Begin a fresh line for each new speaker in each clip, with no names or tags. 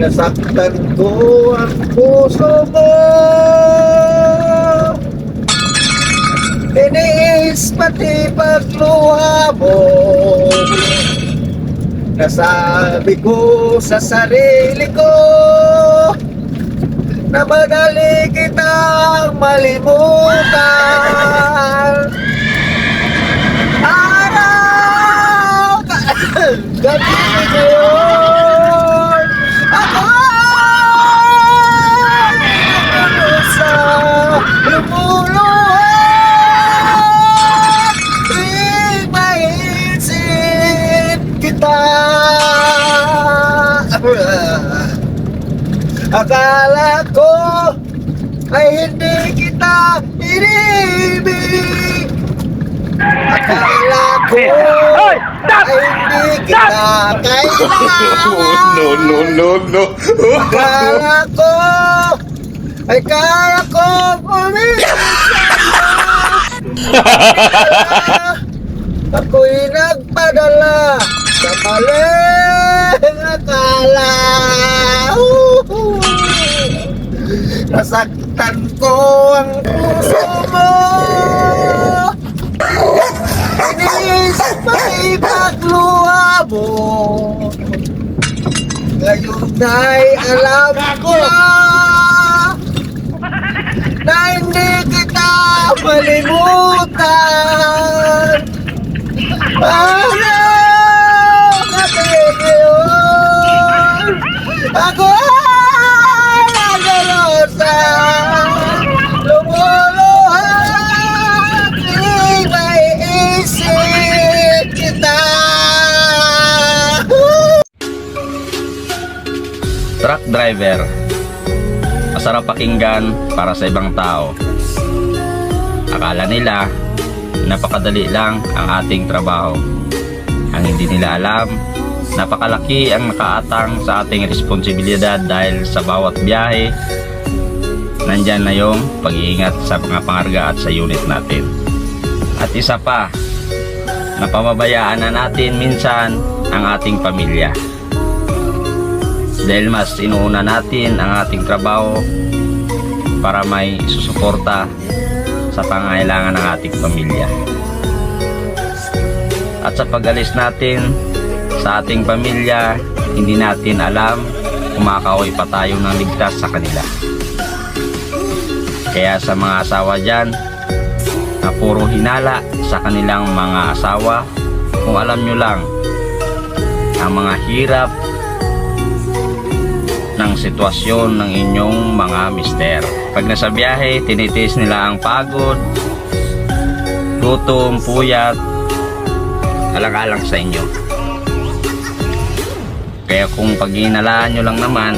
Nasaktan ko ang puso mo. Tiniis pati pagluha mo. Nasabi ko sa sarili ko na madali kitang malimutan. Araw, gabi ngayon, ako sa lumuluhan. Di maisip kita. Akala ko ay hindi kita inibig. Akala ko ay hindi kita kailangan.
No.
Akala ko ay kaya ko umiyak. Ako'y nagpadala sa maling akala. Nasaktan ko ang puso mo. Inis pa'y pagluha mo. Ngayon ay alam ko na hindi kita malimutan. Araw gabi ngayon, ako ay nagdarosa. Lumuluhan, di maiisip kita.
Truck driver, masarap pakinggan para sa ibang tao. Akala nila napakadali lang ang ating trabaho. Ang hindi nila alam, napakalaki ang nakaatang sa ating responsibilidad dahil sa bawat biyahe, nandyan na yung pag-iingat sa mga pangarga at sa unit natin. At isa pa, napamabayaan na natin minsan ang ating pamilya. Dahil mas inuuna natin ang ating trabaho para may susuporta sa pangangailangan ng ating pamilya. At sa pag-alis natin sa ating pamilya, hindi natin alam kung makakauwi pa tayo ng ligtas sa kanila. Kaya sa mga asawa dyan na puro hinala sa kanilang mga asawa, kung alam nyo lang ang mga hirap ng sitwasyon ng inyong mga mister. Pag nasa biyahe, tinitiis nila ang pagod, gutom, puyat, alang-alang sa inyo. Kaya kung paghinalaan nyo lang naman,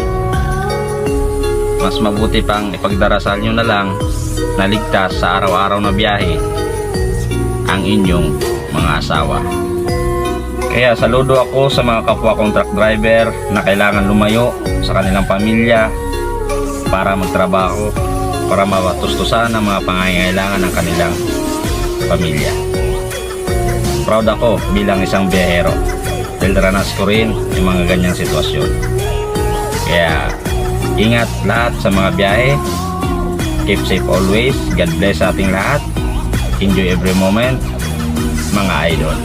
mas mabuti pang ipagdarasal nyo na lang na ligtas sa araw-araw na biyahe ang inyong mga asawa. Kaya saludo ako sa mga kapwa kong truck driver na kailangan lumayo sa kanilang pamilya para magtrabaho, para matustusan ang mga pangangailangan ng kanilang pamilya. Proud ako bilang isang biyahero dahil ranas ko rin yung mga ganyang sitwasyon. Kaya ingat lahat sa mga biyahe, keep safe always, God bless sa ating lahat, enjoy every moment, mga idol.